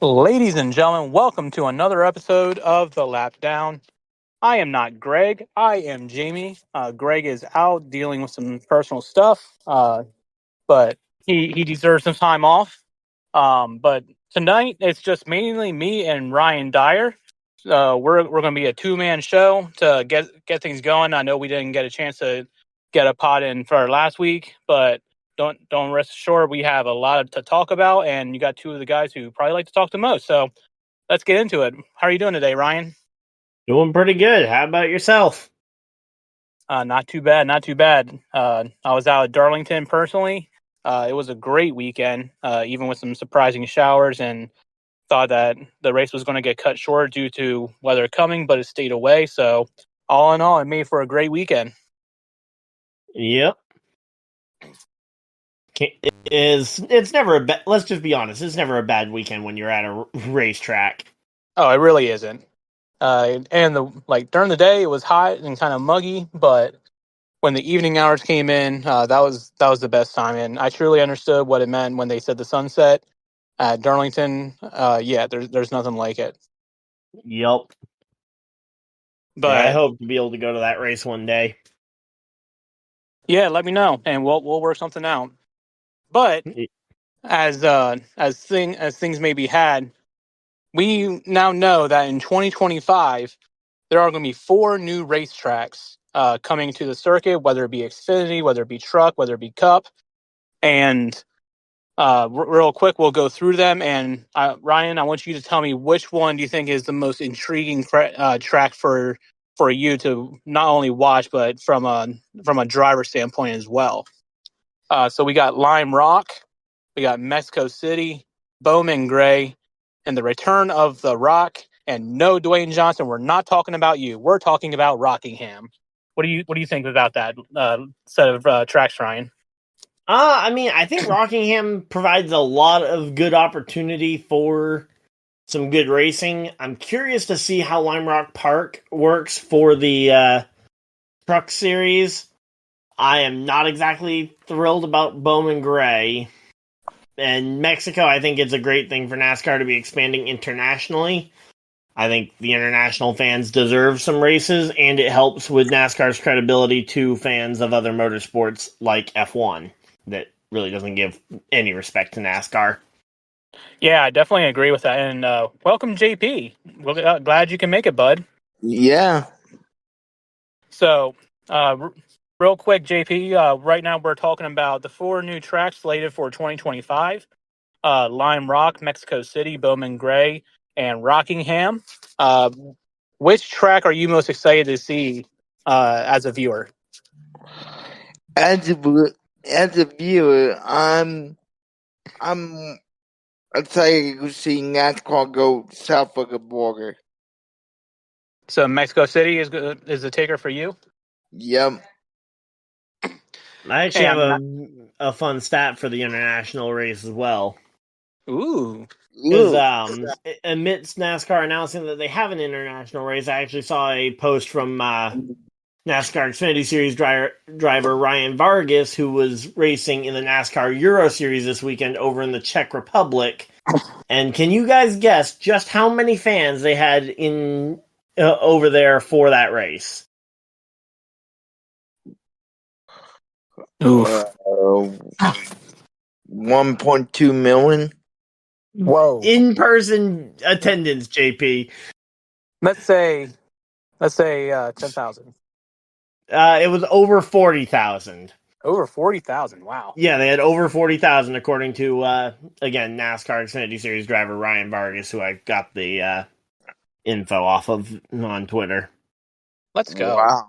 Ladies and gentlemen, welcome to another episode of The Lap Down. I am not Greg. I am Jayme. Greg is out dealing with some personal stuff, but he deserves some time off. But tonight it's just mainly me and Ryan Dyer. We're going to be a two-man show to get things going. I know we didn't get a chance to get a pod in for last week, but don't rest assured we have a lot to talk about, and you got two of the guys who probably like to talk the most. So let's get into it. How are you doing today, Ryan? Doing pretty good. How about yourself? Not too bad, not too bad. I was out at Darlington personally. It was a great weekend, even with some surprising showers, and thought that the race was going to get cut short due to weather coming, but it stayed away. So all in all, it made for a great weekend. Yep. It's never a bad. Let's just be honest. It's never a bad weekend when you're at a racetrack. Oh, it really isn't. And during the day, it was hot and kind of muggy, but when the evening hours came in, that was the best time, and I truly understood what it meant when they said the sunset at Darlington. Yeah, there's nothing like it. Yep. But yeah, I hope to be able to go to that race one day. Yeah, let me know, and we'll work something out. But as things may be had, we now know that in 2025 there are going to be 4 new racetracks coming to the circuit, whether it be Xfinity, whether it be Truck, whether it be Cup. And real quick, we'll go through them. And Ryan, I want you to tell me which one do you think is the most intriguing track for you to not only watch, but from a driver standpoint as well. So we got Lime Rock, we got Mexico City, Bowman Gray, and the return of The Rock. And no, Dwayne Johnson, we're not talking about you. We're talking about Rockingham. What do you think about that set of tracks, Ryan? I think Rockingham provides a lot of good opportunity for some good racing. I'm curious to see how Lime Rock Park works for the Truck Series. I am not exactly thrilled about Bowman Gray. And Mexico, I think it's a great thing for NASCAR to be expanding internationally. I think the international fans deserve some races, and it helps with NASCAR's credibility to fans of other motorsports like F1 that really doesn't give any respect to NASCAR. Yeah, I definitely agree with that. And welcome, JP. We're glad you can make it, bud. Yeah. So, real quick, JP, right now we're talking about the 4 new tracks slated for 2025. Lime Rock, Mexico City, Bowman Gray, and Rockingham. Which track are you most excited to see as a viewer? As a viewer, I'm excited to see NASCAR go south of the border. So Mexico City is the taker for you? Yep. I actually have a fun stat for the international race as well. Ooh. Because amidst NASCAR announcing that they have an international race, I actually saw a post from NASCAR Xfinity Series driver Ryan Vargas, who was racing in the NASCAR Euro Series this weekend over in the Czech Republic. And can you guys guess just how many fans they had in over there for that race? 1.2 million. Whoa. In-person attendance, JP. Let's say 10,000. It was over 40,000. Over 40,000. Wow. Yeah, they had over 40,000 according to again NASCAR Xfinity Series driver Ryan Vargas, who I got the info off of on Twitter. Let's go. Wow.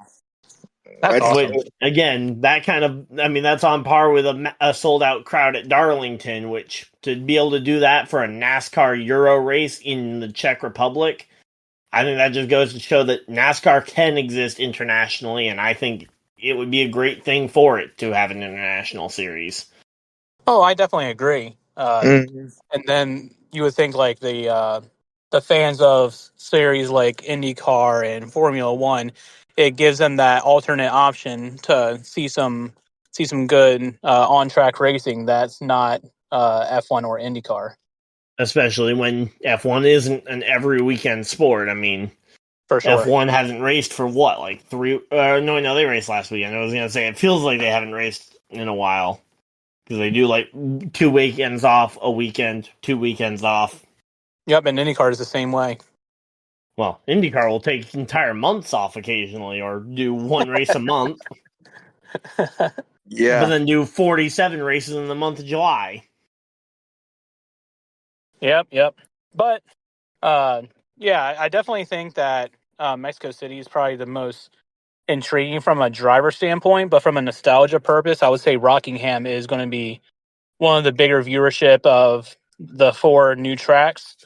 That's awesome. Again, that's on par with a sold-out crowd at Darlington, which to be able to do that for a NASCAR Euro race in the Czech Republic, I think that just goes to show that NASCAR can exist internationally, and I think it would be a great thing for it to have an international series. Oh, I definitely agree. And then you would think like the fans of series like IndyCar and Formula One, it gives them that alternate option to see some good on track racing that's not F1 or IndyCar. Especially when F1 isn't an every weekend sport. I mean, for sure. F1 hasn't raced for what, like 3? No, they raced last weekend. I was gonna say it feels like they haven't raced in a while because they do like 2 weekends off a weekend, 2 weekends off. Yep, and IndyCar is the same way. Well, IndyCar will take entire months off occasionally, or do one race a month, but Yeah. then do 47 races in the month of July. Yep. But yeah, I definitely think that Mexico City is probably the most intriguing from a driver standpoint, but from a nostalgia purpose, I would say Rockingham is going to be one of the bigger viewership of the 4 new tracks.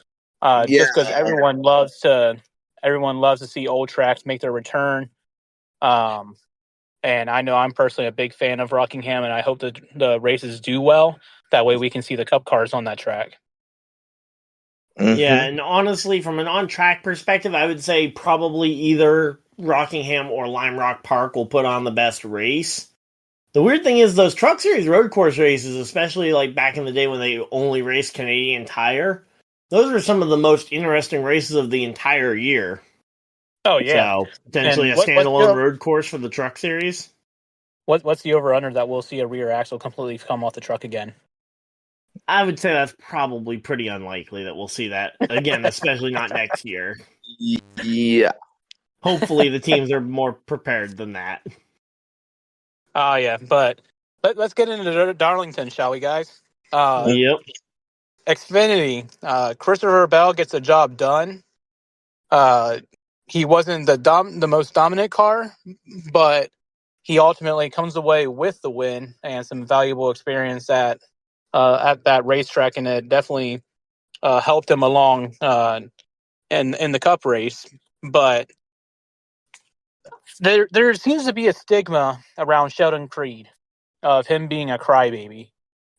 Yeah. Just because everyone loves to see old tracks make their return. And I know I'm personally a big fan of Rockingham, and I hope that the races do well. That way, we can see the Cup cars on that track. Yeah, and honestly, from an on-track perspective, I would say probably either Rockingham or Lime Rock Park will put on the best race. The weird thing is those Truck Series road course races, especially like back in the day when they only raced Canadian Tire, those are some of the most interesting races of the entire year. Oh yeah, So potentially and a standalone road course for the Truck Series. what's the over/under that we'll see a rear axle completely come off the truck again? I would say that's probably pretty unlikely that we'll see that again, especially not next year. Yeah. Hopefully, the teams are more prepared than that. Oh yeah, but let's get into Darlington, shall we, guys? Yep. Xfinity. Christopher Bell gets the job done. He wasn't the most dominant car, but he ultimately comes away with the win and some valuable experience at that racetrack, and it definitely helped him along in the Cup race. But there seems to be a stigma around Sheldon Creed of him being a crybaby,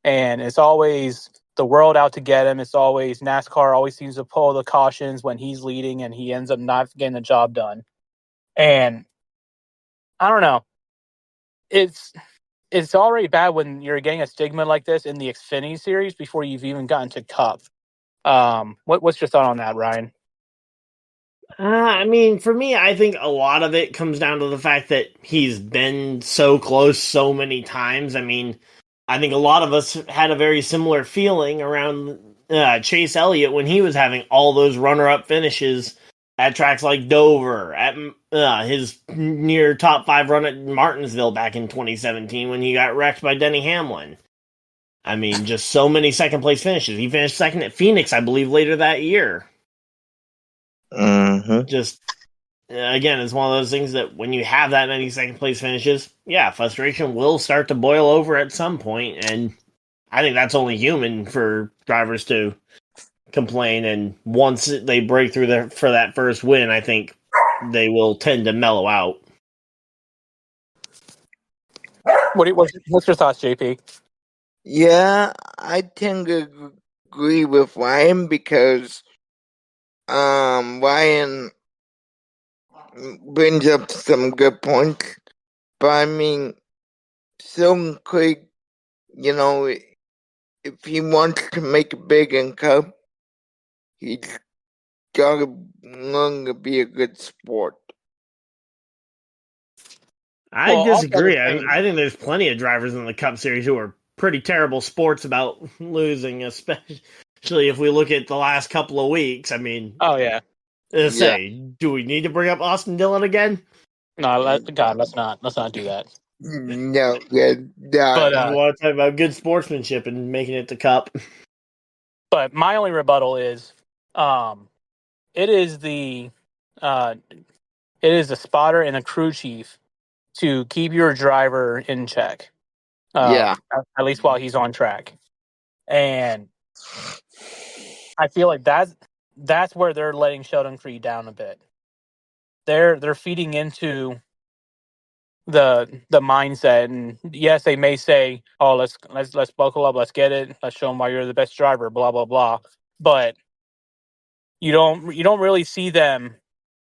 and it's always the world out to get him. It's always NASCAR always seems to pull the cautions when he's leading, and he ends up not getting the job done. And I don't know, it's already bad when you're getting a stigma like this in the Xfinity series before you've even gotten to Cup. What's your thought on that, Ryan? I mean, for me, I think a lot of it comes down to the fact that he's been so close so many times. I mean, I think a lot of us had a very similar feeling around Chase Elliott when he was having all those runner-up finishes at tracks like Dover, at his near top 5 run at Martinsville back in 2017 when he got wrecked by Denny Hamlin. I mean, just so many second-place finishes. He finished second at Phoenix, I believe, later that year. Just again, it's one of those things that when you have that many second place finishes, yeah, frustration will start to boil over at some point, and I think that's only human for drivers to complain. And once they break through for that first win, I think they will tend to mellow out. What's your thoughts, JP? Yeah, I tend to agree with Ryan because Ryan brings up some good points. But I mean, Sheldon Creed, if he wants to make it big in Cup, he's gotta learn to be a good sport. I disagree. I think there's plenty of drivers in the Cup Series who are pretty terrible sports about losing, especially if we look at the last couple of weeks. I mean, Oh yeah. Do we need to bring up Austin Dillon again? No, let's not do that. No, But You want to talk about good sportsmanship and making it to Cup? But my only rebuttal is, it is the spotter and a crew chief to keep your driver in check. yeah. At least while he's on track, and I feel like that's where they're letting Sheldon Creed down a bit. They're feeding into the mindset, and yes, they may say, "Oh, let's buckle up, let's get it, let's show them why you're the best driver," blah blah blah. But you don't really see them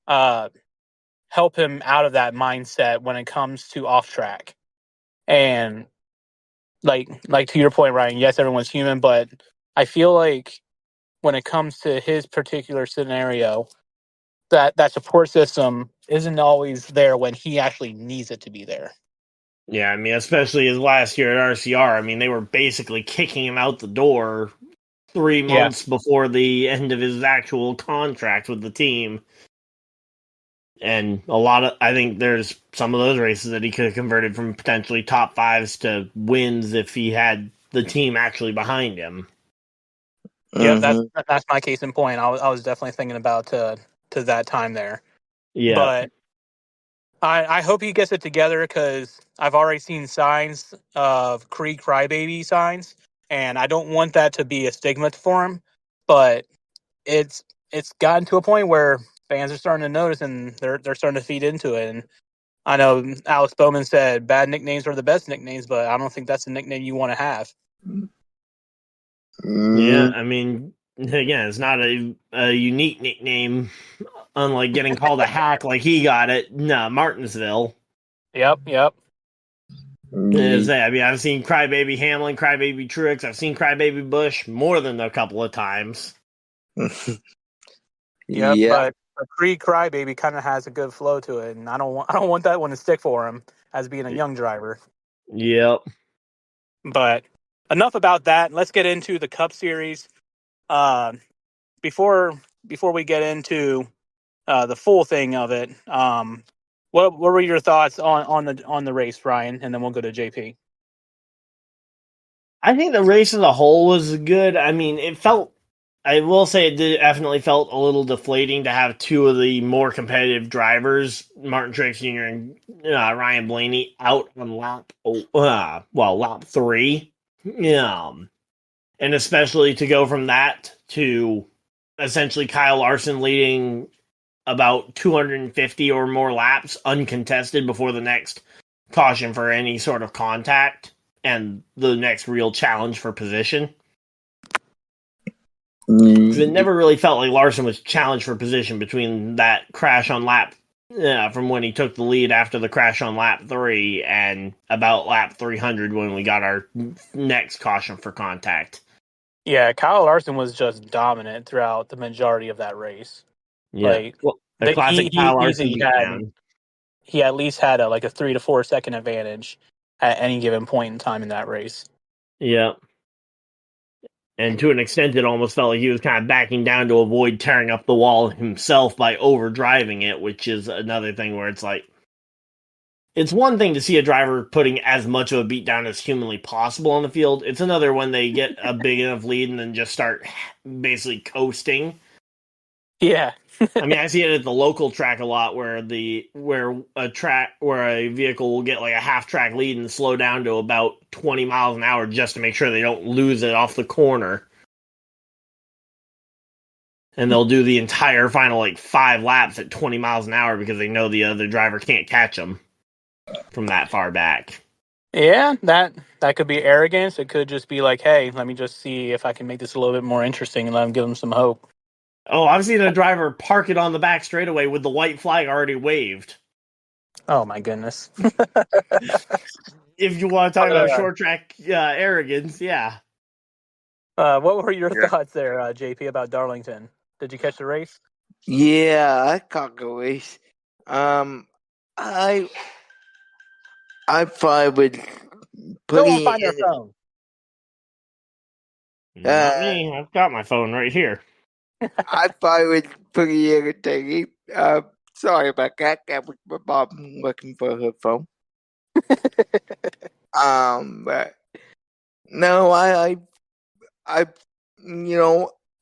help him out of that mindset when it comes to off track. And like to your point, Ryan, yes, everyone's human, but I feel like when it comes to his particular scenario, that support system isn't always there when he actually needs it to be there. Yeah, I mean, especially his last year at RCR. I mean, they were basically kicking him out the door 3 months before the end of his actual contract with the team. And I think there's some of those races that he could have converted from potentially top fives to wins if he had the team actually behind him. Yeah, that's my case in point. I was definitely thinking about to that time there. Yeah. But I hope he gets it together because I've already seen signs of Creed crybaby signs, and I don't want that to be a stigma for him. But it's gotten to a point where fans are starting to notice, and they're starting to feed into it. And I know Alex Bowman said bad nicknames are the best nicknames, but I don't think that's the nickname you want to have. Yeah, I mean, again, it's not a unique nickname, unlike getting called a hack like he got it. No, Martinsville. Yep. I mean, I've seen Crybaby Hamlin, Crybaby Truex. I've seen Crybaby Busch more than a couple of times. Yep, but a Creed crybaby kind of has a good flow to it, and I don't want that one to stick for him as being a young driver. Yep. But enough about that. Let's get into the Cup Series. Before we get into the full thing of it, what were your thoughts on the race, Ryan? And then we'll go to JP. I think the race as a whole was good. I mean, I will say it definitely felt a little deflating to have two of the more competitive drivers, Martin Truex Jr. and Ryan Blaney, out on lap 3. And especially to go from that to essentially Kyle Larson leading about 250 or more laps uncontested before the next caution for any sort of contact and the next real challenge for position. Because it never really felt like Larson was challenged for position between that crash on lap from when he took the lead after the crash on lap 3 and about lap 300 when we got our next caution for contact. Yeah, Kyle Larson was just dominant throughout the majority of that race. Yeah, like, the classic Kyle Larson beatdown. He at least had a 3 to 4 second advantage at any given point in time in that race. Yeah. And to an extent, it almost felt like he was kind of backing down to avoid tearing up the wall himself by overdriving it, which is another thing where it's like, it's one thing to see a driver putting as much of a beatdown as humanly possible on the field. It's another when they get a big enough lead and then just start basically coasting. Yeah. I mean, I see it at the local track a lot where a vehicle will get like a half track lead and slow down to about 20 miles an hour just to make sure they don't lose it off the corner. And they'll do the entire final 5 laps at 20 miles an hour because they know the other driver can't catch them from that far back. Yeah, that could be arrogance. It could just be like, hey, let me just see if I can make this a little bit more interesting and let them give them some hope. Oh, I've seen a driver park it on the back straightaway with the white flag already waved. Oh, my goodness. If you want to talk about short track arrogance, yeah. What were your thoughts there, JP, about Darlington? Did you catch the race? Yeah, I caught the race. I thought it was pretty. Go and find our phone. Not me. I've got my phone right here. I thought it was pretty irritating. Sorry about that. That was my mom looking for her phone. But no,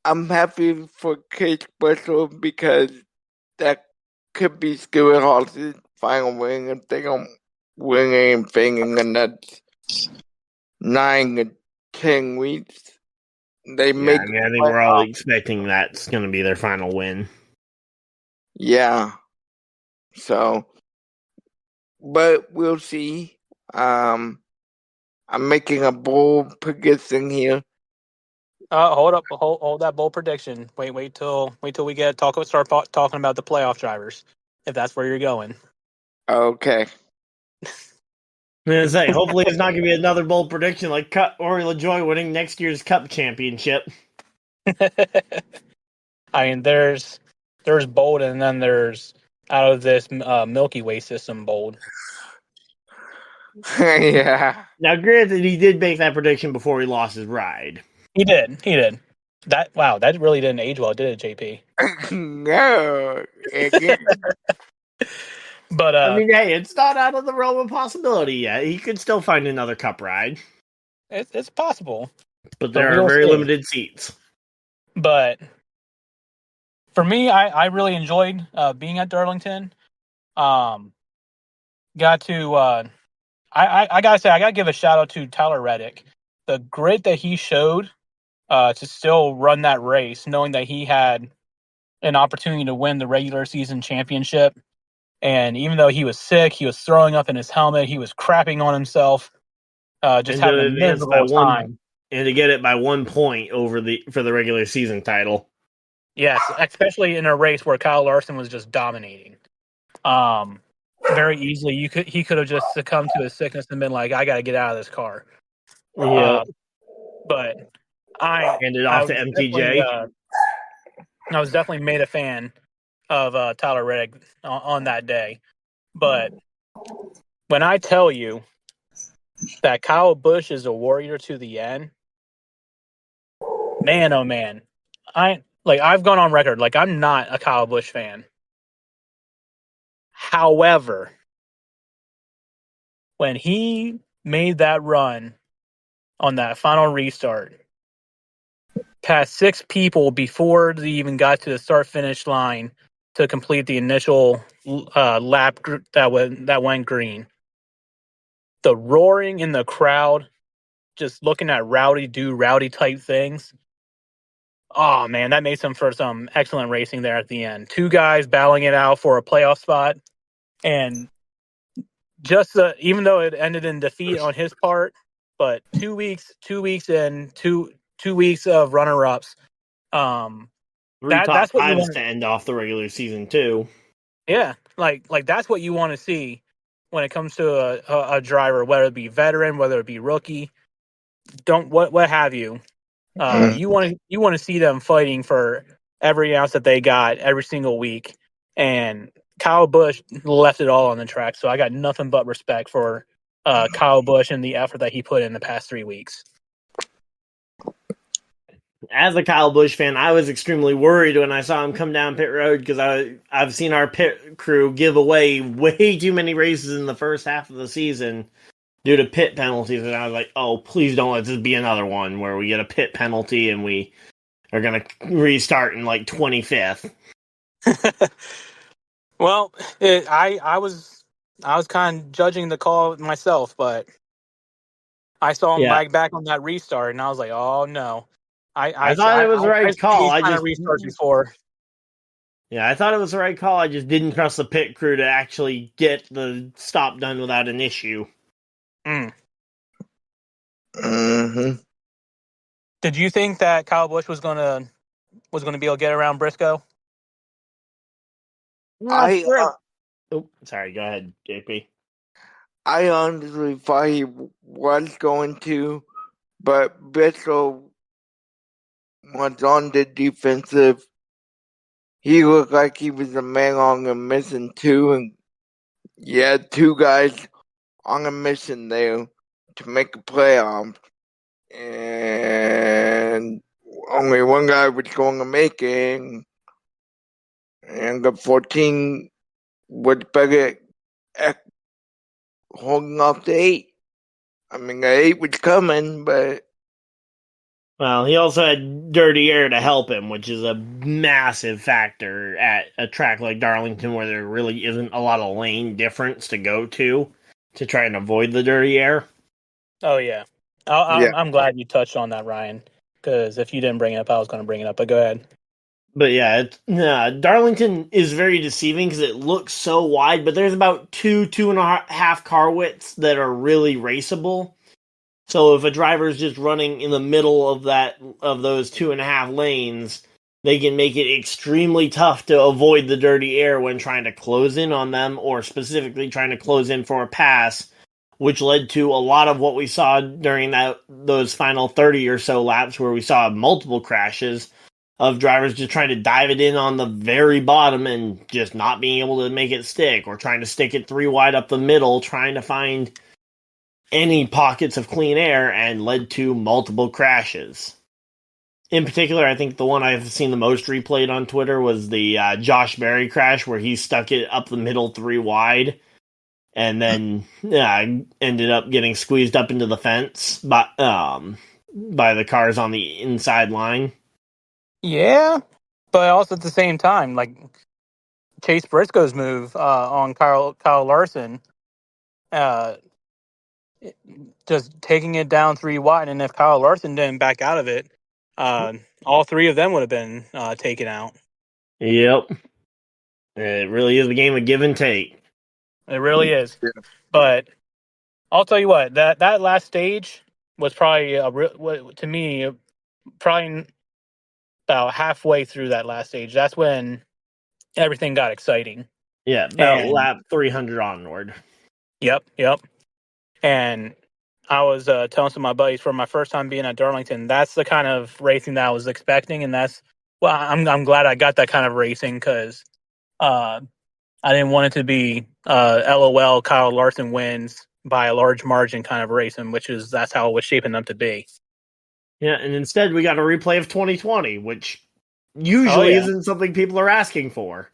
I'm happy for Case Bushel because that could be Stuart Hall's final win if they don't win anything in the next 9 to 10 weeks. I think we're all expecting that's going to be their final win. Yeah. So, but we'll see. I'm making a bold prediction here. Hold up, hold that bold prediction. Wait till we start talking about the playoff drivers, if that's where you're going. Okay. I'm going to say, hopefully it's not going to be another bold prediction like Rory LaJoie winning next year's Cup championship. I mean, there's bold, and then there's out of this Milky Way system bold. Yeah. Now, granted, he did make that prediction before he lost his ride. He did. That really didn't age well, did it, JP? No. Again. But I mean, hey, it's not out of the realm of possibility yet. He could still find another cup ride, it's possible. but there are we'll very see. limited seats. But for me, I really enjoyed being at Darlington. Got to I gotta say, I gotta give a shout out to Tyler Reddick. The grit that he showed to still run that race, knowing that he had an opportunity to win the regular season championship. And even though he was sick, he was throwing up in his helmet, he was crapping on himself, just And having to a advance by miserable time. and to get it by 1 point for the regular season title. Yes, especially in a race where Kyle Larson was just dominating. Very easily, he could have just succumbed to his sickness and been like, "I got to get out of this car." Yeah, But I handed I off to was definitely MTJ. I was definitely made a fan of Tyler Reddick on that day. But when I tell you that Kyle Busch is a warrior to the end, man, oh man, I've gone on record like I'm not a Kyle Busch fan. However, when he made that run on that final restart, past 6 people before they even got to the start finish line to complete the initial lap that went green. The roaring in the crowd, just looking at Rowdy do Rowdy type things. Oh man, that made for some excellent racing there at the end. 2 guys battling it out for a playoff spot, and just even though it ended in defeat on his part, but 2 weeks in, two weeks of runner ups. 3 top That's what you 5s want to end off the regular season too. Yeah, like that's what you want to see when it comes to a driver, whether it be veteran, whether it be rookie, don't what have you. You want to see them fighting for every ounce that they got every single week, and Kyle Busch left it all on the track. So I got nothing but respect for Kyle Busch and the effort that he put in the past 3 weeks. As a Kyle Busch fan, I was extremely worried when I saw him come down pit road because I've seen our pit crew give away way too many races in the first half of the season due to pit penalties, and I was like, oh, please don't let this be another one where we get a pit penalty and we are going to restart in like 25th. Well, I was kind of judging the call myself, but I saw him lag back on that restart, and I was like, oh no. I thought it was the right call. I just restarted before. Yeah, I thought it was the right call. I just didn't trust the pit crew to actually get the stop done without an issue. Mm-hmm. Did you think that Kyle Busch was gonna be able to get around Briscoe? Sorry, go ahead, JP. I honestly thought he was going to, but Briscoe was on the defensive. He looked like he was a man on a mission too, and yeah, 2 guys on a mission there to make a playoff, and only 1 guy was going to make it, and the 14 was better at holding off the 8. I mean, the 8 was coming, but Well, he also had dirty air to help him, which is a massive factor at a track like Darlington where there really isn't a lot of lane difference to go to try and avoid the dirty air. Oh, yeah. I'm glad you touched on that, Ryan, because if you didn't bring it up, I was going to bring it up, but go ahead. But yeah, Darlington is very deceiving because it looks so wide, but there's about 2.5 car widths that are really raceable. So if a driver is just running in the middle of those 2.5 lanes, they can make it extremely tough to avoid the dirty air when trying to close in on them, or specifically trying to close in for a pass which led to a lot of what we saw during those final 30 or so laps where we saw multiple crashes of drivers just trying to dive it in on the very bottom and just not being able to make it stick, or trying to stick it 3 wide up the middle, trying to find any pockets of clean air, and led to multiple crashes. In particular, I think the one I've seen the most replayed on Twitter was the Josh Berry crash, where he stuck it up the middle 3 wide and then ended up getting squeezed up into the fence by the cars on the inside line. Yeah, but also at the same time, like Chase Briscoe's move on Kyle Larson, just taking it down 3 wide, and if Kyle Larson didn't back out of it, all 3 of them would have been taken out. Yep. It really is a game of give and take. It really is. But I'll tell you what, that last stage was probably to me probably about halfway through that last stage. That's when everything got exciting. Yeah, about And lap 300 onward. Yep. And I was telling some of my buddies, for my first time being at Darlington, that's the kind of racing that I was expecting, and I'm glad I got that kind of racing, because I didn't want it to be LOL Kyle Larson wins by a large margin kind of racing, that's how it was shaping up to be. Yeah, and instead we got a replay of 2020, which usually isn't something people are asking for.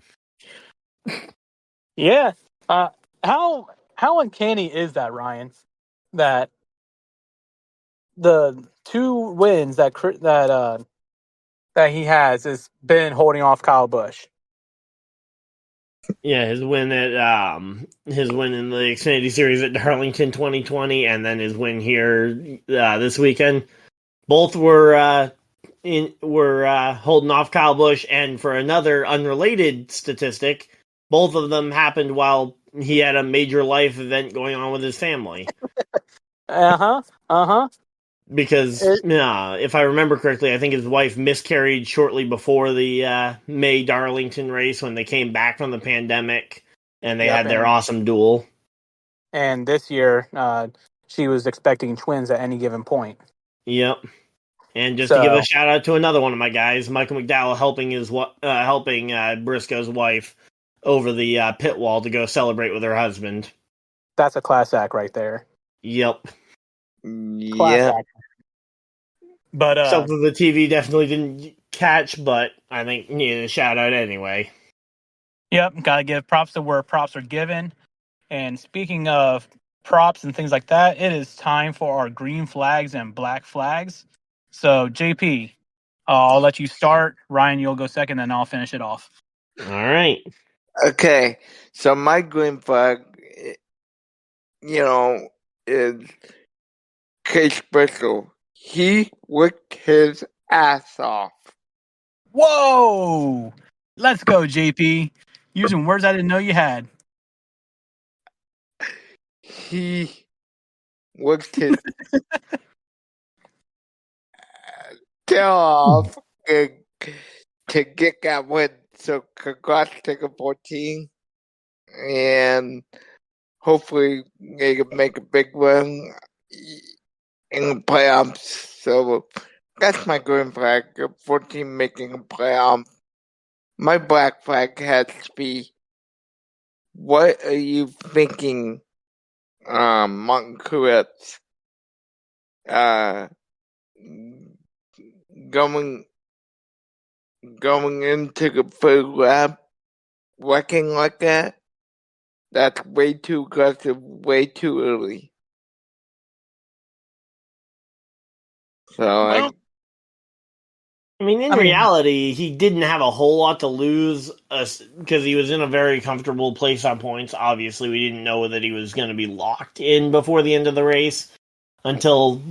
Yeah. How uncanny is that, Ryan? That the 2 wins that he has been holding off Kyle Busch. Yeah, his win in the Xfinity Series at Darlington 2020, and then his win here this weekend. Both were holding off Kyle Busch, and for another unrelated statistic, both of them happened while he had a major life event going on with his family. Because if I remember correctly, I think his wife miscarried shortly before the May Darlington race when they came back from the pandemic, and they had their awesome duel. And this year, she was expecting twins at any given point. Yep. And just to give a shout out to another one of my guys, Michael McDowell, helping Briscoe's wife over the pit wall to go celebrate with her husband. That's a class act right there. Yep. Class act. But something the TV definitely didn't catch, but I think needed a shout out anyway. Yep, gotta give props to where props are given. And speaking of props and things like that, it is time for our green flags and black flags. So, JP, I'll let you start. Ryan, you'll go second, then I'll finish it off. All right. Okay, so my green flag, is Case Briscoe. He worked his ass off. Whoa! Let's go, JP. Using words I didn't know you had. He worked his tail off to get that win. So congrats to the 14. And hopefully they can make a big run in the playoffs. So that's my green flag. The 14 making a playoff. My black flag has to be, what are you thinking, Martin Truex? Going into the third lap, wrecking like that? That's way too aggressive, way too early. So in reality, he didn't have a whole lot to lose because he was in a very comfortable place on points. Obviously, we didn't know that he was going to be locked in before the end of the race until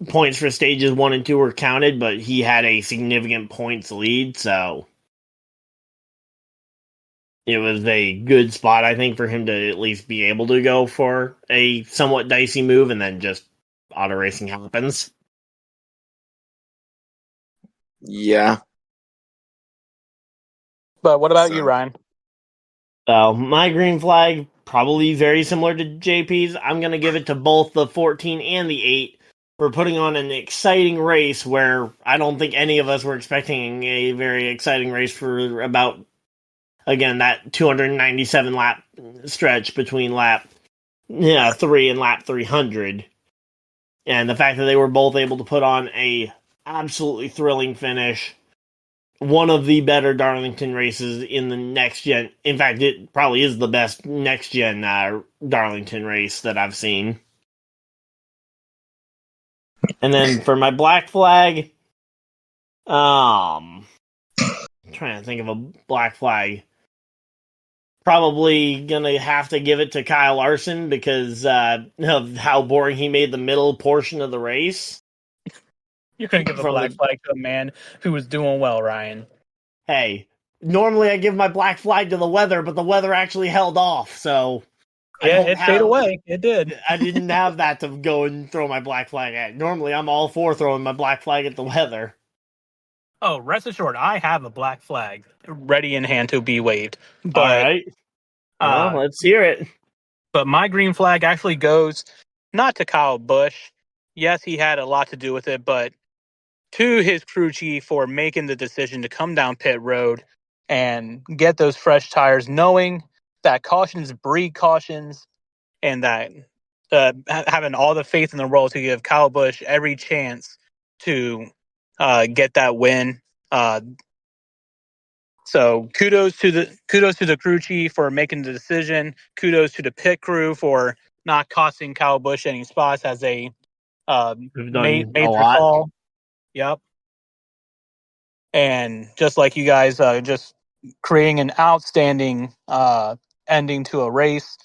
points for stages 1 and 2 were counted, but he had a significant points lead, so it was a good spot, I think, for him to at least be able to go for a somewhat dicey move, and then just auto racing happens. yeah. But what about you, Ryan? So my green flag probably very similar to JP's. I'm going to give it to both the 14 and the 8 for putting on an exciting race where I don't think any of us were expecting a very exciting race for about, again, that 297 lap stretch between lap 3 and lap 300. And the fact that they were both able to put on a absolutely thrilling finish, one of the better Darlington races in the next gen. In fact, it probably is the best next gen Darlington race that I've seen. And then for my black flag, I'm trying to think of a black flag. Probably gonna have to give it to Kyle Larson because of how boring he made the middle portion of the race. You're going to give a black flag to a man who was doing well, Ryan. Hey, normally I give my black flag to the weather, but the weather actually held off, so yeah, it stayed away. It did. I didn't have that to go and throw my black flag at. Normally, I'm all for throwing my black flag at the weather. Oh, rest assured, I have a black flag ready in hand to be waved. But, all right. Well, let's hear it. But my green flag actually goes not to Kyle Busch. Yes, he had a lot to do with it, but to his crew chief for making the decision to come down pit road and get those fresh tires, knowing that cautions breed cautions, and that having all the faith in the world to give Kyle Busch every chance to get that win. So kudos to the crew chief for making the decision. Kudos to the pit crew for not costing Kyle Busch any spots as they made their call. Yep. And just like you guys, just creating an outstanding ending to a race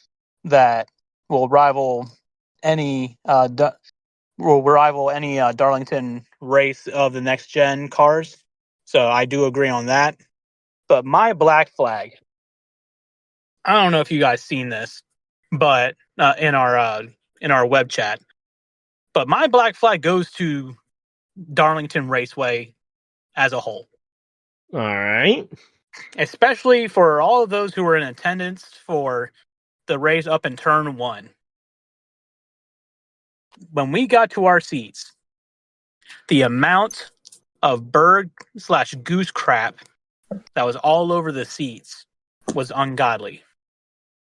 that will rival any Darlington race of the next gen cars. So I do agree on that. But my black flag, I don't know if you guys seen this, but in our web chat, but my black flag goes to Darlington Raceway as a whole. All right. Especially for all of those who were in attendance for the race up in turn 1. When we got to our seats, the amount of bird/goose crap that was all over the seats was ungodly.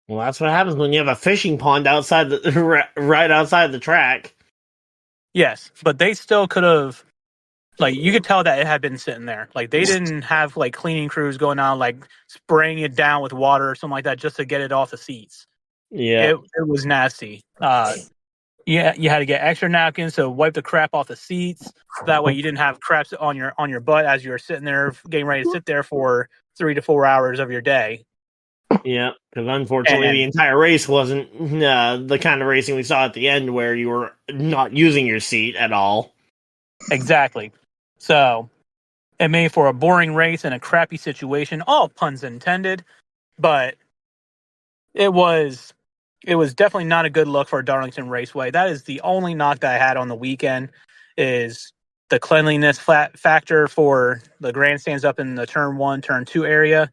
Well, that's what happens when you have a fishing pond outside right outside the track. Yes, but they still could have, like, you could tell that it had been sitting there. Like, they didn't have, like, cleaning crews going on, like, spraying it down with water or something like that just to get it off the seats. Yeah. It was nasty. Yeah, you had to get extra napkins to wipe the crap off the seats. That way you didn't have craps on your butt as you were sitting there getting ready to sit there for 3 to 4 hours of your day. Yeah, because unfortunately the entire race wasn't the kind of racing we saw at the end where you were not using your seat at all. Exactly. So it made for a boring race and a crappy situation, all puns intended, but it was definitely not a good look for Darlington Raceway. That is the only knock that I had on the weekend, is the cleanliness factor for the grandstands up in the turn 1, turn 2 area.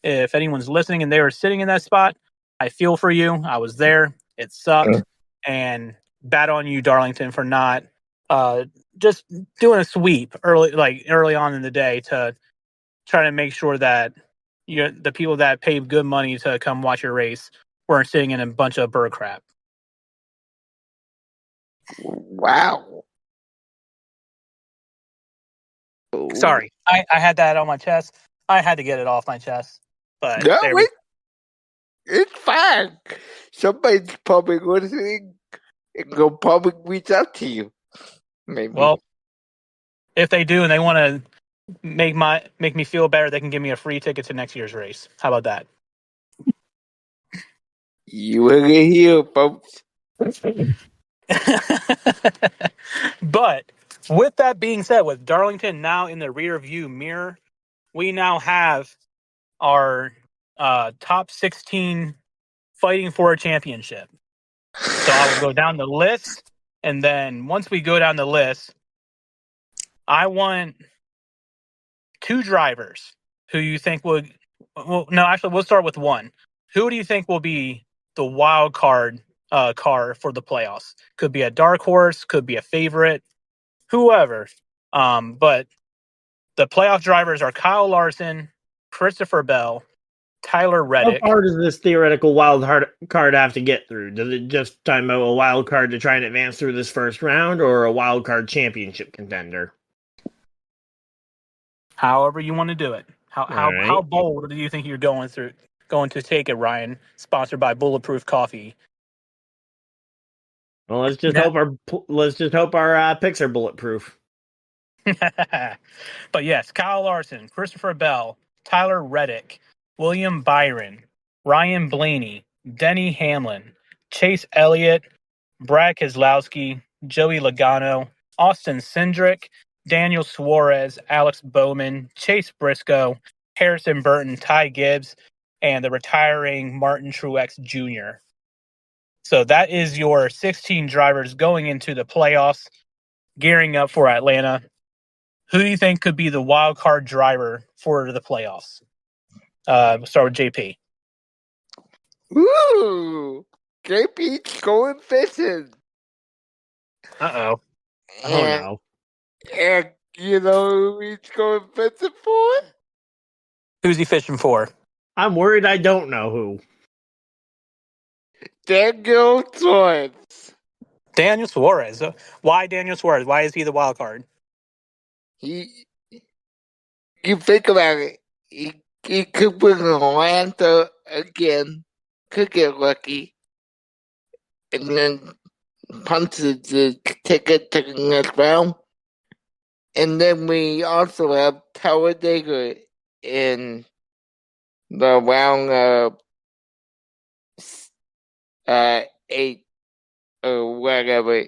If anyone's listening and they were sitting in that spot, I feel for you. I was there. It sucked. And bad on you, Darlington, for not just doing a sweep early on in the day to try to make sure that the people that paid good money to come watch your race weren't sitting in a bunch of bird crap. Wow. Sorry, I had that on my chest. I had to get it off my chest. But no, it's fine. Somebody's probably listening and they'll probably reach out to you. Maybe. Well, if they do and they want to make me feel better, they can give me a free ticket to next year's race. How about that? You will get here, folks. But with that being said, with Darlington now in the rear view mirror, we now have our top 16 fighting for a championship. So I will go down the list, and then once we go down the list, I want 2 drivers who you think would. Well, no, actually, we'll start with one. Who do you think will be the wild card car for the playoffs. Could be a dark horse, could be a favorite, whoever. But the playoff drivers are Kyle Larson, Christopher Bell, Tyler How Reddick. far does this theoretical wild card have to get through? Does it just time about a wild card to try and advance through this first round, or a wild card championship contender? However you want to do it. How Right. bold do you think you're going to take it, Ryan? Sponsored by Bulletproof Coffee. Well, let's just hope our picks are bulletproof. But yes, Kyle Larson, Christopher Bell, Tyler Reddick, William Byron, Ryan Blaney, Denny Hamlin, Chase Elliott, Brad Keselowski, Joey Logano, Austin Cindric, Daniel Suarez, Alex Bowman, Chase Briscoe, Harrison Burton, Ty Gibbs, and the retiring Martin Truex Jr. So that is your 16 drivers going into the playoffs, gearing up for Atlanta. Who do you think could be the wild card driver for the playoffs? We'll start with JP. Ooh, JP's going fishing. Uh-oh. Oh no. And you know who he's going fishing for? Who's he fishing for? I'm worried I don't know who. Daniel Suarez. Daniel Suarez. Why Daniel Suarez? Why is he the wild card? You think about it. He could win Atlanta again. Could get lucky. And then punches the ticket to the next round. And then we also have Talladega in the round of 8 or whatever.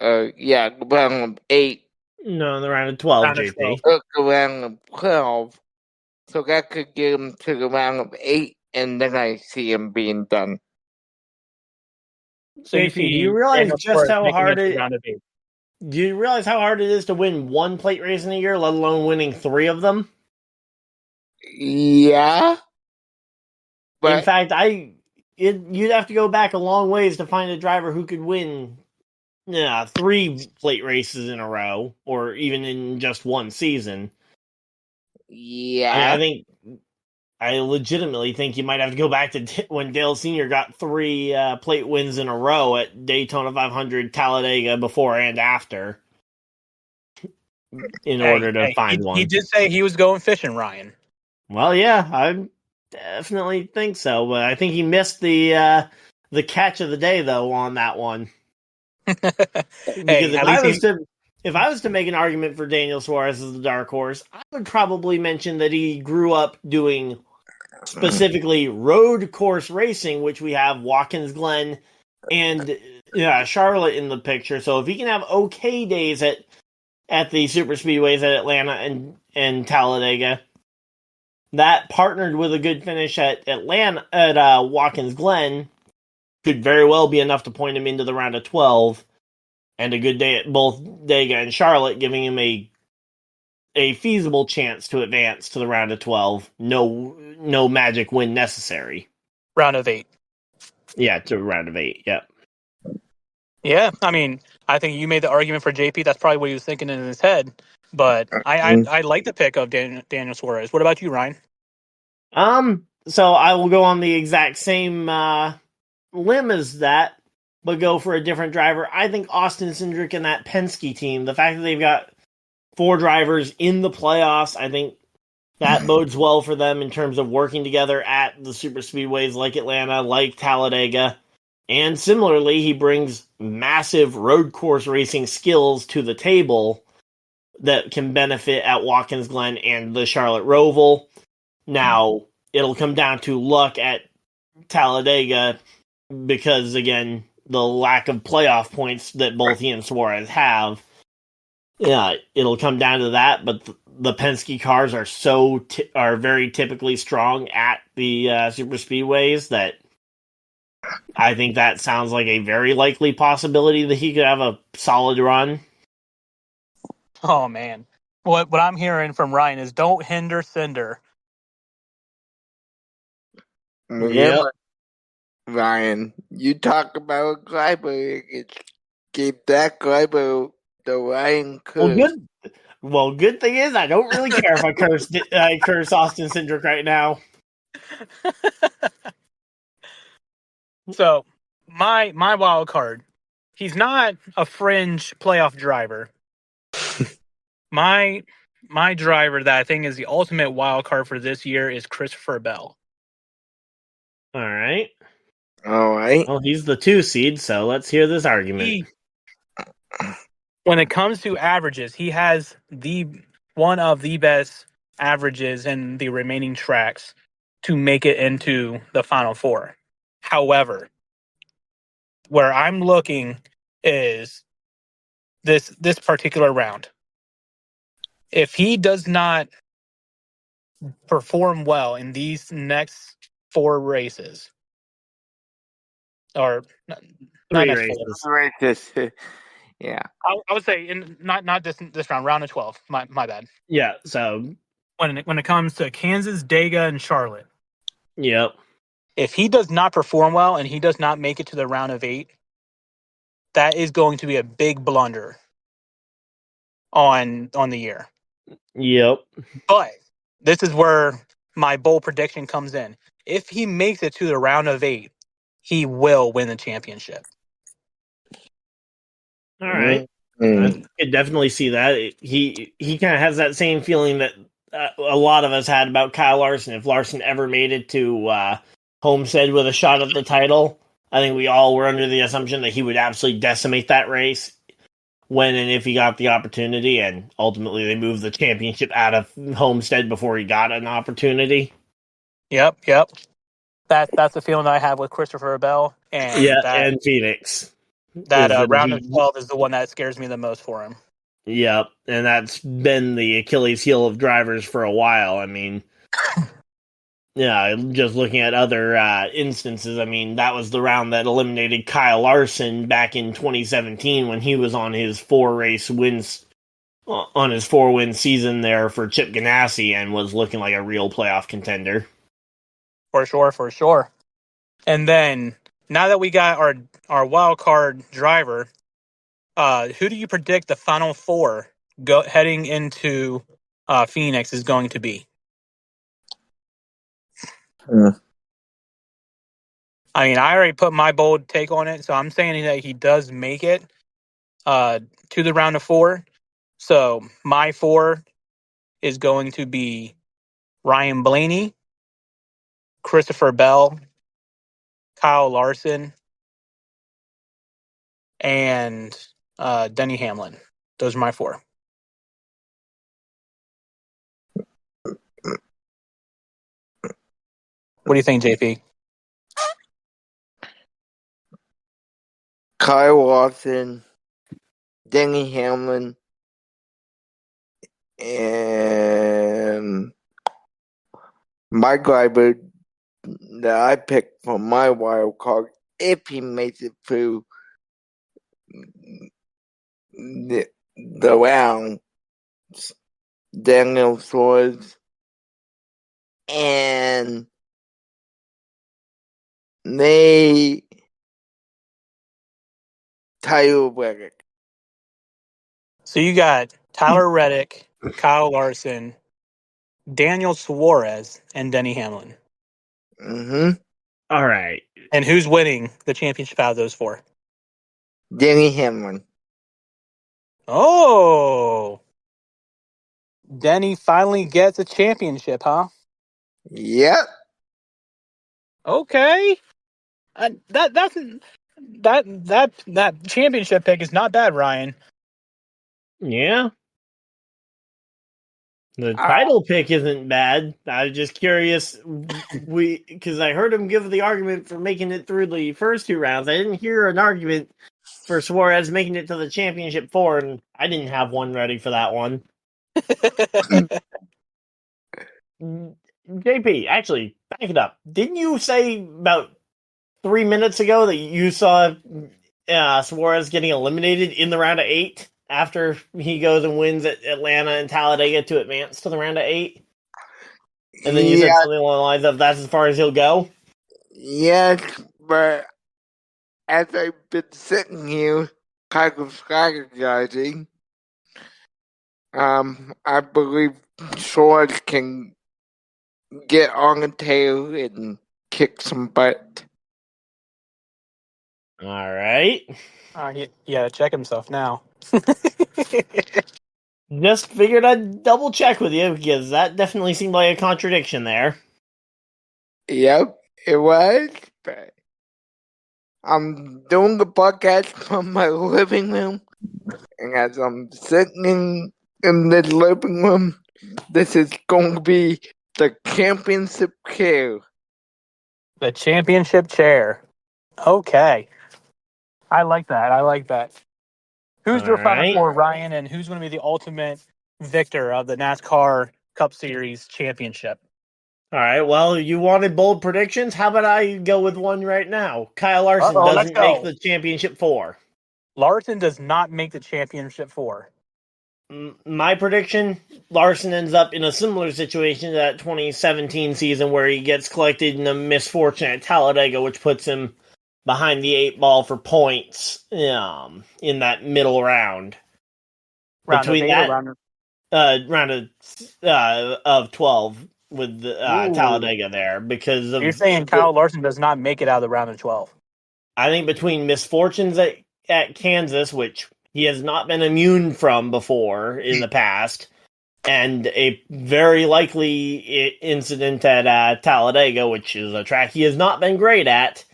Round of 8. No, the round of 12, Round of JP. 12. Round of 12. So that could get him to the round of 8, and then I see him being done. So JP, do you realize just how hard it? round of 8. Do you realize how hard it is to win one plate race in a year, let alone winning 3 of them? Yeah. But in fact, you'd have to go back a long ways to find a driver who could win 3 plate races in a row, or even in just one season. yeah. I legitimately think you might have to go back to when Dale Sr. got 3 plate wins in a row at Daytona 500, Talladega, before and after, in order to find one. He did say he was going fishing, Ryan. Well, yeah, I definitely think so, but I think he missed the catch of the day, though, on that one. Because if I was to make an argument for Daniel Suarez as the dark horse, I would probably mention that he grew up doing specifically road course racing, which we have Watkins Glen and Charlotte in the picture. So if he can have okay days at the super speedways at Atlanta and Talladega, that partnered with a good finish at Watkins Glen could very well be enough to point him into the round of 12, and a good day at both Dega and Charlotte, giving him a feasible chance to advance to the round of 12. No magic win necessary. Round of 8. Yeah, to round of 8. Yep. Yeah, I mean, I think you made the argument for JP. That's probably what he was thinking in his head. But I like the pick of Daniel Suarez. What about you, Ryan? So I will go on the exact same limb as that, but go for a different driver. I think Austin Cindric and that Penske team, the fact that they've got 4 drivers in the playoffs, I think that bodes well for them in terms of working together at the super speedways like Atlanta, like Talladega. And similarly, he brings massive road course racing skills to the table that can benefit at Watkins Glen and the Charlotte Roval. Now, it'll come down to luck at Talladega because, again, the lack of playoff points that both he and Suarez have. Yeah, it'll come down to that, but the Penske cars are very typically strong at the super speedways that I think that sounds like a very likely possibility that he could have a solid run. Oh, man. What I'm hearing from Ryan is don't hinder Cinder. Yep. Ryan. You talk about Gleiber. Give that Gleiber the Ryan curse. Good thing is I don't really care if I curse Austin Cindric right now. So my wild card, he's not a fringe playoff driver. my driver that I think is the ultimate wild card for this year is Christopher Bell. All right. Well, he's the 2 seed, so let's hear this argument. When it comes to averages, he has one of the best averages in the remaining tracks to make it into the Final Four. However, where I'm looking is this particular round. If he does not perform well in these next 4 races, or not 3 next races. 4. races. Yeah. I would say not this round, round of 12. My bad. Yeah, so when it comes to Kansas, Dega, and Charlotte. Yep. If he does not perform well and he does not make it to the round of 8, that is going to be a big blunder on the year. Yep. But this is where my bold prediction comes in. If he makes it to the round of 8, he will win the championship. All right. I could definitely see that. He kind of has that same feeling that a lot of us had about Kyle Larson. If Larson ever made it to Homestead with a shot at the title, I think we all were under the assumption that he would absolutely decimate that race when and if he got the opportunity, and ultimately they moved the championship out of Homestead before he got an opportunity. Yep. That's the feeling that I have with Christopher Bell, and and Phoenix. That round of 12 is the one that scares me the most for him. Yep, and that's been the Achilles heel of drivers for a while. I mean, yeah, just looking at other instances, I mean, that was the round that eliminated Kyle Larson back in 2017 when he was on his 4-win season there for Chip Ganassi and was looking like a real playoff contender. For sure. And then, now that we got our wild card driver, who do you predict the Final Four heading into Phoenix is going to be? I mean, I already put my bold take on it, so I'm saying that he does make it to the round of 4. So my 4 is going to be Ryan Blaney, Christopher Bell, Kyle Larson, and Denny Hamlin. Those are my 4. What do you think, JP? Kyle Larson, Denny Hamlin, and Mike Gleiber that I picked for my wild card, if he makes it through the round, Daniel Suarez and Tyler Reddick. So you got Tyler Reddick, Kyle Larson, Daniel Suarez, and Denny Hamlin. Mm-hmm. All right. And who's winning the championship out of those 4? Denny Hamlin. Oh, Denny finally gets a championship, huh? Yep. Okay. That championship pick is not bad, Ryan. Yeah. The title pick isn't bad. I was just curious, because I heard him give the argument for making it through the first 2 rounds. I didn't hear an argument for Suarez making it to the championship 4, and I didn't have one ready for that one. JP, actually, back it up. Didn't you say about 3 minutes ago that you saw Suarez getting eliminated in the round of 8 after he goes and wins at Atlanta and Talladega to advance to the round of 8? And then you said something along the lines of, that's as far as he'll go? Yes, but as I've been sitting here kind of strategizing, I believe George can get on the tail and kick some butt. All right. Yeah, check himself now. Just figured I'd double check with you because that definitely seemed like a contradiction there. Yep, it was, but I'm doing the podcast from my living room, and as I'm sitting in the living room, this is going to be the championship chair. The championship chair. Okay. I like that. Who's All your Final right. Four, Ryan, and who's going to be the ultimate victor of the NASCAR Cup Series championship? All right. Well, you wanted bold predictions. How about I go with one right now? Kyle Larson Uh-oh, let's doesn't make go. the championship four. Larson does not make the championship four. My prediction, Larson ends up in a similar situation to that 2017 season where he gets collected in a misfortune at Talladega, which puts him behind the 8 ball for points in that middle round. Round of Between 8 or that round of... round of 12 with Ooh. Talladega there because You're of saying Kyle Larson does not make it out of the round of 12. I think between misfortunes at Kansas, which he has not been immune from before in the past, and a very likely incident at Talladega, which is a track he has not been great at,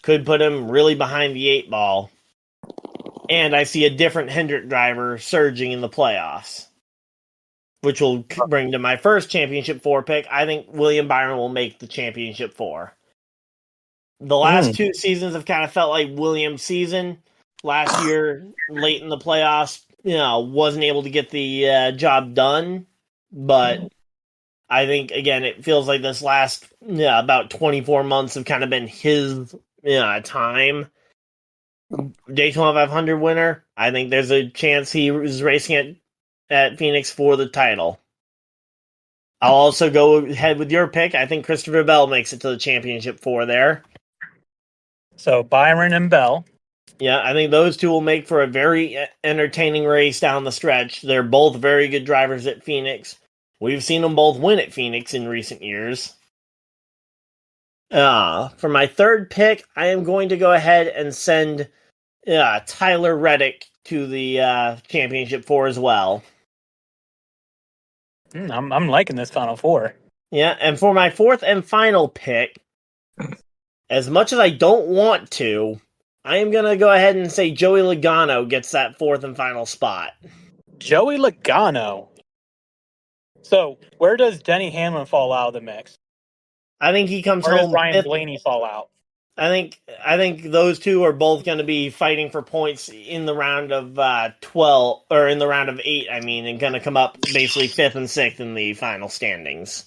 could put him really behind the 8 ball. And I see a different Hendrick driver surging in the playoffs, which will bring to my first championship four pick. I think William Byron will make the championship four. The last 2 seasons have kind of felt like Williams' season. Last year, late in the playoffs, wasn't able to get the job done. But I think, again, it feels like this last about 24 months have kind of been his time. Daytona 500 winner, I think there's a chance he was racing at Phoenix for the title. I'll also go ahead with your pick. I think Christopher Bell makes it to the championship four there. So Byron and Bell. Yeah, I think those two will make for a very entertaining race down the stretch. They're both very good drivers at Phoenix. We've seen them both win at Phoenix in recent years. For my third pick, I am going to go ahead and send Tyler Reddick to the championship four as well. I'm liking this Final Four. Yeah, and for my fourth and final pick, as much as I don't want to, I am going to go ahead and say Joey Logano gets that fourth and final spot. Joey Logano. So where does Denny Hamlin fall out of the mix? I think he comes Where does home Ryan fifth. Blaney fall out? I think those two are both going to be fighting for points in the round of 12 or in the round of 8. I mean, and going to come up basically 5th and 6th in the final standings.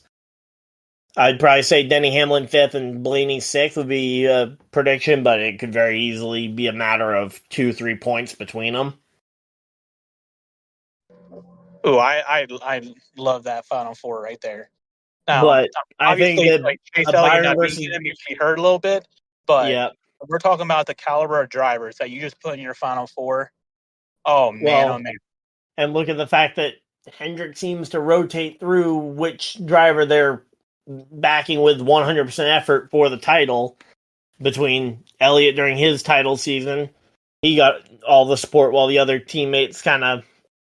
I'd probably say Denny Hamlin 5th and Blaney 6th would be a prediction, but it could very easily be a matter of 2-3 points between them. Ooh, I love that Final Four right there. Now, But I think obviously, that like Chase a Elliott Byron not versus beating him, he hurt a little bit, but yeah. we're talking about the caliber of drivers that you just put in your Final Four. Oh man, Well, oh man. and look at the fact that Hendrick seems to rotate through which driver they're backing with 100% effort for the title. Between Elliott during his title season, he got all the support while the other teammates kind of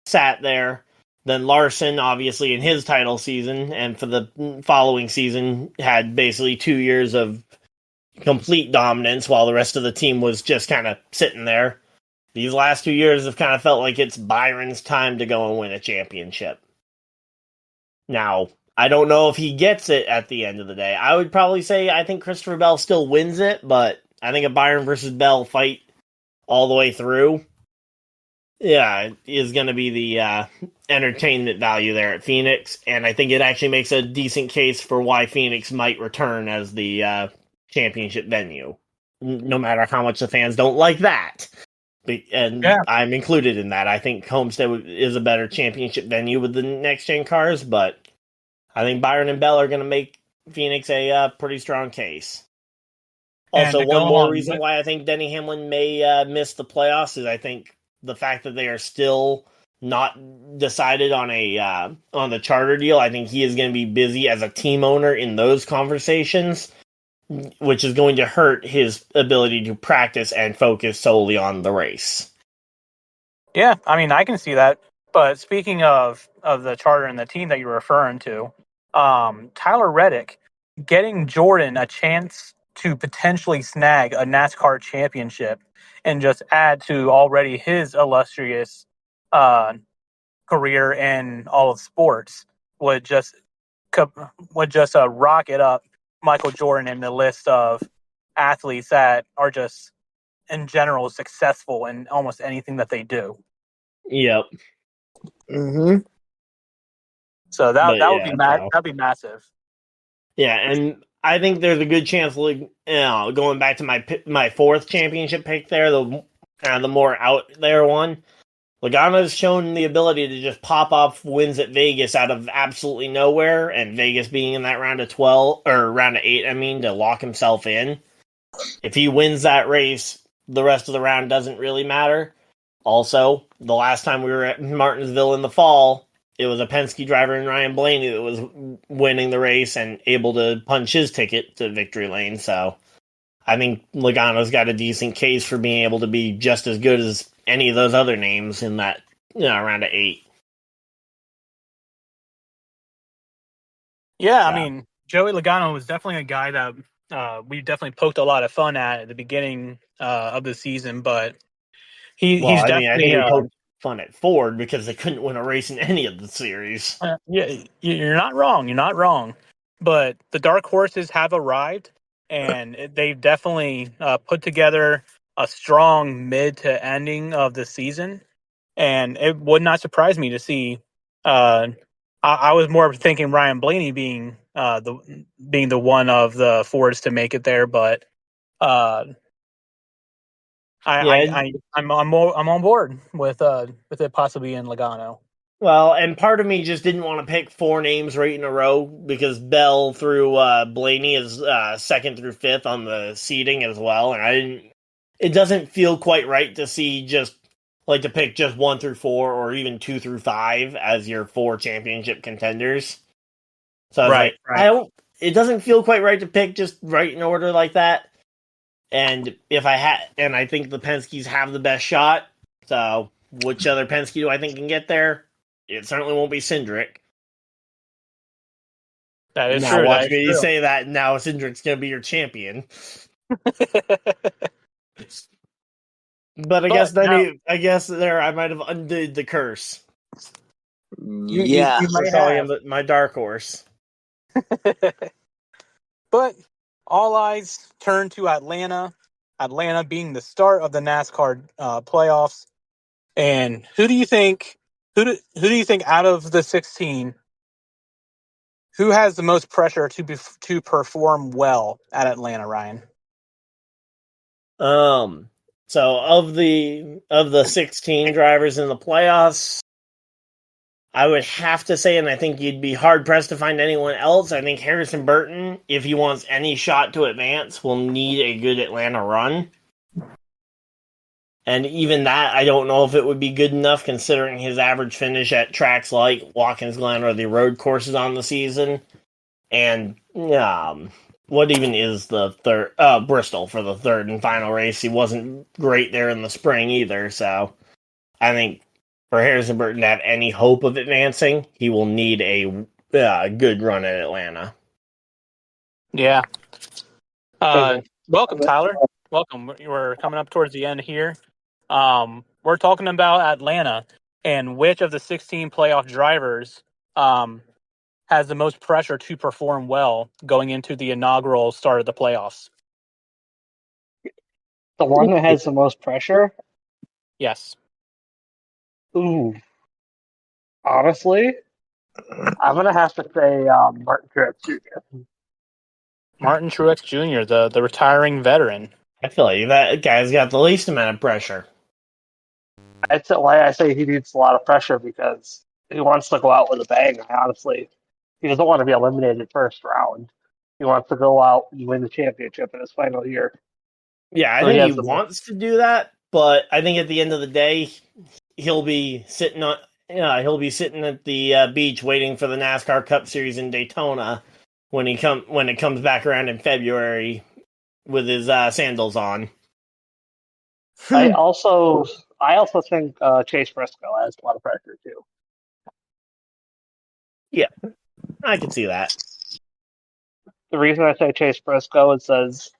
sat there. Then Larson, obviously, in his title season, and for the following season, had basically 2 years of complete dominance while the rest of the team was just kind of sitting there. These last 2 years have kind of felt like it's Byron's time to go and win a championship. Now, I don't know if he gets it at the end of the day. I would probably say I think Christopher Bell still wins it, but I think a Byron versus Bell fight all the way through, is going to be the entertainment value there at Phoenix, and I think it actually makes a decent case for why Phoenix might return as the championship venue, no matter how much the fans don't like that. And Yeah. I'm included in that. I think Homestead is a better championship venue with the next-gen cars, but I think Byron and Bell are going to make Phoenix a pretty strong case. Also, to one go more along reason with, why I think Denny Hamlin may miss the playoffs is I think the fact that they are still not decided on the charter deal. I think he is going to be busy as a team owner in those conversations, which is going to hurt his ability to practice and focus solely on the race. yeah, I mean, I can see that. But speaking of the charter and the team that you're referring to, Tyler Reddick getting Jordan a chance to potentially snag a NASCAR championship and just add to already his illustrious uh, career in all of sports would just rocket up Michael Jordan in the list of athletes that are just in general successful in almost anything that they do. Yep. Mm-hmm. So But that would be yeah, so that'd be massive. yeah, and I think there's a good chance, like, going back to my fourth championship pick there, the more out there one. Logano's shown the ability to just pop off wins at Vegas out of absolutely nowhere, and Vegas being in that round of 12 or round of 8, I mean, to lock himself in. If he wins that race, the rest of the round doesn't really matter. Also, the last time we were at Martinsville in the fall, it was a Penske driver in Ryan Blaney that was winning the race and able to punch his ticket to victory lane. So I think Logano's got a decent case for being able to be just as good as any of those other names in that round of 8. Yeah, I So, mean, Joey Logano was definitely a guy that we definitely poked a lot of fun at the beginning of the season, but well, he's I mean, I think definitely we poked fun at Ford because they couldn't win a race in any of the series. yeah, you're not wrong. You're not wrong. But the dark horses have arrived, and they've definitely put together a strong mid to ending of the season. And it would not surprise me to see. I was more thinking Ryan Blaney being the one of the Fords to make it there, but uh, Yeah, I'm on board with it possibly in Logano. well, and part of me just didn't want to pick 4 names right in a row because Bell through Blaney is second through fifth on the seeding as well, and I didn't. It doesn't feel quite right to see just like to pick just 1 through 4 or even 2 through 5 as your 4 championship contenders. So I was Right, like, I right. don't. It doesn't feel quite right to pick just right in order like that. And if I had, and I think the Penske's have the best shot. So which other Penske do I think can get there? It certainly won't be Cindric. That is Now true. That watch is me true. say that. Now Cindric's going to be your champion. But But now I guess there I might have undid the curse you Yeah. for might calling have. him my dark horse. But all eyes turn to Atlanta. Atlanta being the start of the NASCAR playoffs. And who do you think? Who do you think out of the 16? Who has the most pressure to perform well at Atlanta, Ryan? Um. So of the 16 drivers in the playoffs, I would have to say, and I think you'd be hard pressed to find anyone else. I think Harrison Burton, if he wants any shot to advance, will need a good Atlanta run. And even that, I don't know if it would be good enough considering his average finish at tracks like Watkins Glen or the road courses on the season. And what even is the third? Bristol for the third and final race. He wasn't great there in the spring either. So I think for Harrison Burton to have any hope of advancing, he will need a good run at Atlanta. Yeah. Okay. Welcome, Tyler. Welcome. We're coming up towards the end here. We're talking about Atlanta and which of the 16 playoff drivers has the most pressure to perform well going into the inaugural start of the playoffs. The one that has the most pressure? Yes. Ooh, honestly, I'm gonna have to say Martin Truex Jr. Martin Truex Jr., the retiring veteran. I feel like that guy's got the least amount of pressure. That's why I say he needs a lot of pressure because he wants to go out with a bang. Honestly, he doesn't want to be eliminated first round. He wants to go out and win the championship in his final year. Yeah, I So he think he has the wants to do that, but I think at the end of the day, he'll be sitting on. Yeah, he'll be sitting at the beach waiting for the NASCAR Cup Series in Daytona when it comes back around in February with his sandals on. I also think Chase Briscoe has a lot of pressure too. Yeah, I can see that. The reason I say Chase Briscoe is says,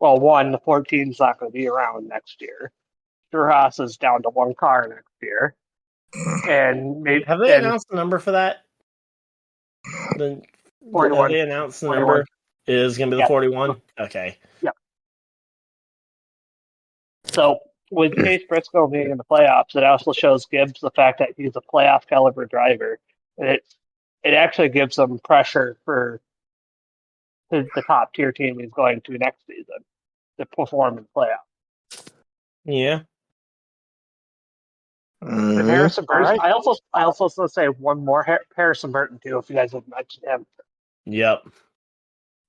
well, one, the 14's not going to be around next year. Haas is down to one car next year, and maybe Have they and announced the number for that? Have 41. they announced the 41. number? It is going to be the Yep. 41? Okay. Yep. So with Chase Briscoe being in the playoffs, it also shows Gibbs the fact that he's a playoff caliber driver, and it actually gives him pressure for the top tier team he's going to next season to perform in playoffs. Yeah. And Harrison Burton. Right. I also want to say one more Harrison Burton too, if you guys have mentioned him. Yep.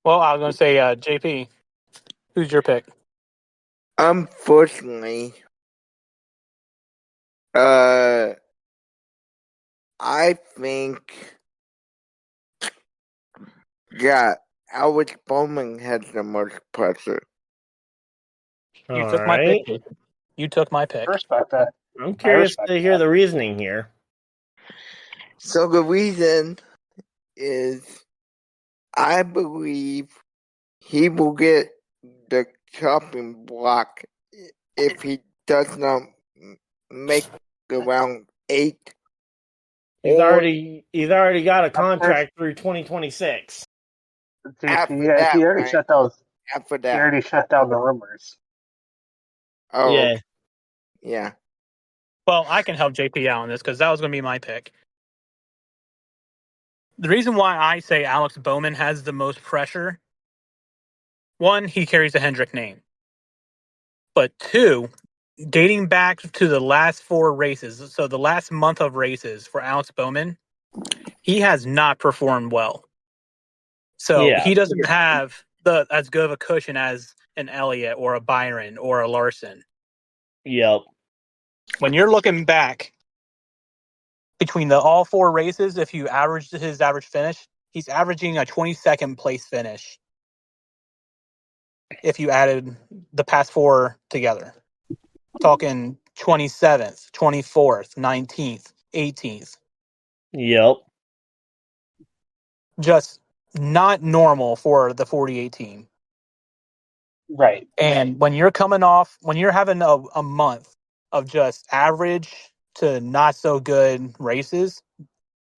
Well, I was going to say, JP, who's your pick? Unfortunately, I think, yeah, Alex Bowman has the most pressure. You All took my right. pick. You took my pick. I respect that. I'm curious to hear the reasoning here. So the reason is, I believe he will get the chopping block if he does not make around 8. He's Or already got a contract through 2026. after He that, already right? shut those. After He that. already shut down the rumors. Oh, Yeah. yeah. Well, I can help JP out on this because that was going to be my pick. The reason why I say Alex Bowman has the most pressure, one, he carries the Hendrick name. But two, dating back to the last 4 races, so the last month of races for Alex Bowman, he has not performed well. So Yeah. he doesn't have as good of a cushion as an Elliott or a Byron or a Larson. Yep. When you're looking back between all 4 races, if you average his average finish, he's averaging a 22nd place finish if you added the past 4 together. Talking 27th, 24th, 19th, 18th. Yep. Just not normal for the 48 team. Right. And when you're having a month of just average to not so good races,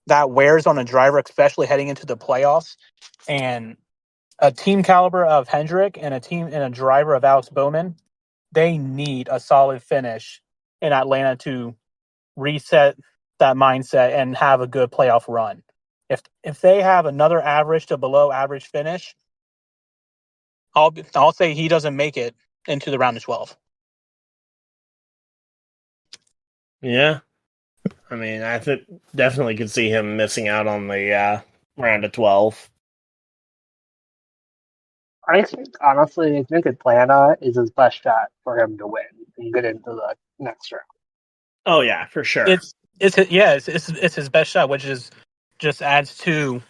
that wears on a driver, especially heading into the playoffs. And a team caliber of Hendrick and a driver of Alex Bowman, they need a solid finish in Atlanta to reset that mindset and have a good playoff run. If they have another average to below average finish, I'll say he doesn't make it into the round of 12. Yeah. I mean, I definitely could see him missing out on the round of 12. I think Atlanta is his best shot for him to win and get into the next round. Oh yeah, for sure. It's his best shot, which is just adds to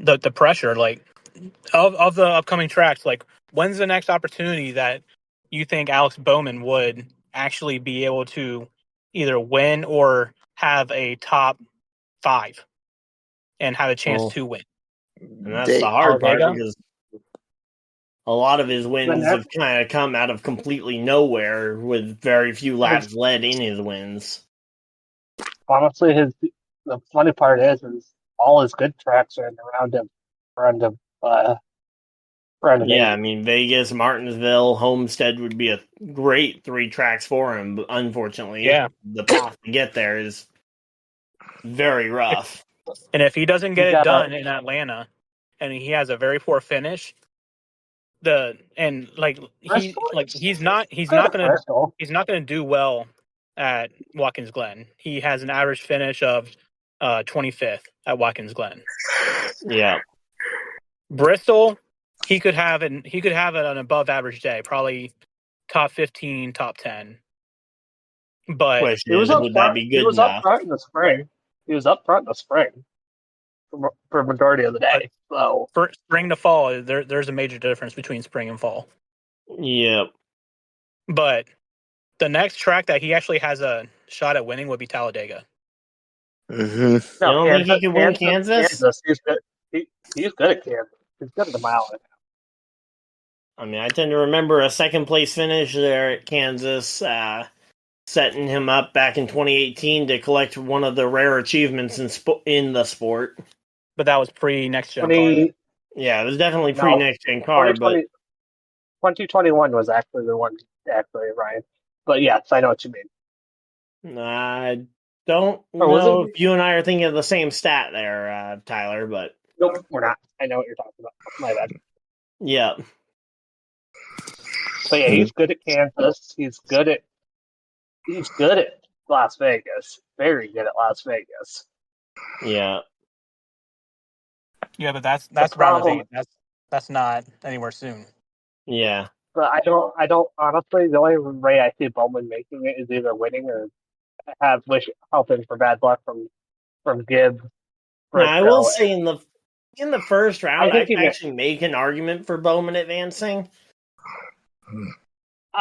the pressure, like of the upcoming tracks. Like, when's the next opportunity that you think Alex Bowman would actually be able to either win or have a top 5 and have a chance to win? And that's the hard part because a lot of his wins have kind of come out of completely nowhere with very few laps led in his wins. Honestly, the funny part is all his good tracks are in the round of yeah, I mean, Vegas, Martinsville, Homestead would be a great 3 tracks for him, but unfortunately, the path to get there is very rough. And if he doesn't get it done in Atlanta and he has a very poor finish, he's not gonna do well at Watkins Glen. He has an average finish of 25th at Watkins Glen. Yeah. Bristol, he could have an above average day, probably top 15, top 10. But Question He was is, up would that front. be He good was up enough? front in the spring. He was up front in the spring for a majority of the day. So for spring to fall, there's a major difference between spring and fall. Yep. But the next track that he actually has a shot at winning would be Talladega. Mm-hmm. You no, don't think he could win Kansas? He's good. He's good at Kansas. He's good at the mile. I mean, I tend to remember a second place finish there at Kansas, setting him up back in 2018 to collect one of the rare achievements in the sport. But that was pre next gen car. 20, Yeah, it was definitely no, pre next gen car, but 2021 was actually the one, actually, Ryan. But yes, I know what you mean. I don't Or was know it? if you and I are thinking of the same stat there, Tyler, but Nope, we're not. I know what you're talking about. My bad. yeah. But yeah, he's good at Kansas. He's good at Las Vegas. Very good at Las Vegas. Yeah. Yeah, but that's The round of problem, 8. That's not anywhere soon. Yeah. but I don't honestly. The only way I see Bowman making it is either winning or helping for bad luck from Gibbs, Now I will Briscoe. say in the first I round, I think can he actually make an argument for Bowman advancing.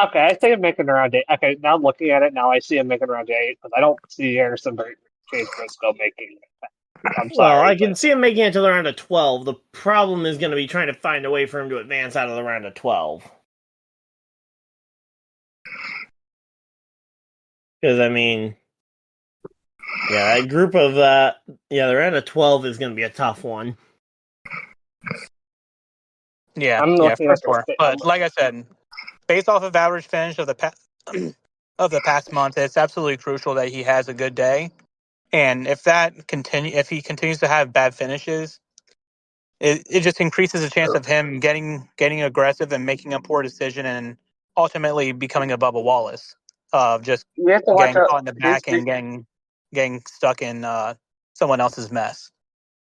Okay, I see him making around 8. Okay, now looking at it, now I see him making around 8, but I don't see Anderson Chase Briscoe making it. I'm Well, sorry. I can see him making it to the round of 12. The problem is going to be trying to find a way for him to advance out of the round of 12. Because, I mean, yeah, that group of, the round of 12 is going to be a tough one. Yeah, I'm yeah, looking for at sure. But like I said, based off of average finish of the past month, it's absolutely crucial that he has a good day. And if he continues to have bad finishes, it just increases the chance of him getting aggressive and making a poor decision and ultimately becoming a Bubba Wallace of just you have to watch getting out. caught in the back and getting stuck in someone else's mess.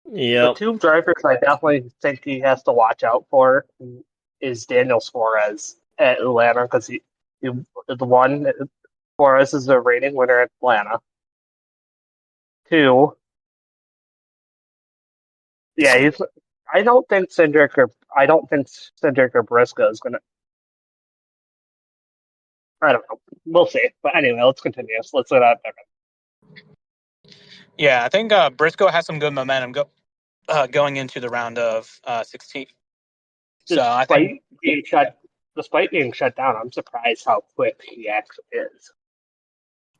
The Yep. two drivers I definitely think he has to watch out for is Daniel Suarez at Atlanta because he the one Suarez is a rating winner at Atlanta. 2, yeah, he's. I don't think Cindric or Briscoe is gonna. I don't know. We'll see. But anyway, let's continue. So let's let that. Yeah, I think Briscoe has some good momentum going into the round of 16. So I think, Despite being shut down, I'm surprised how quick he actually is.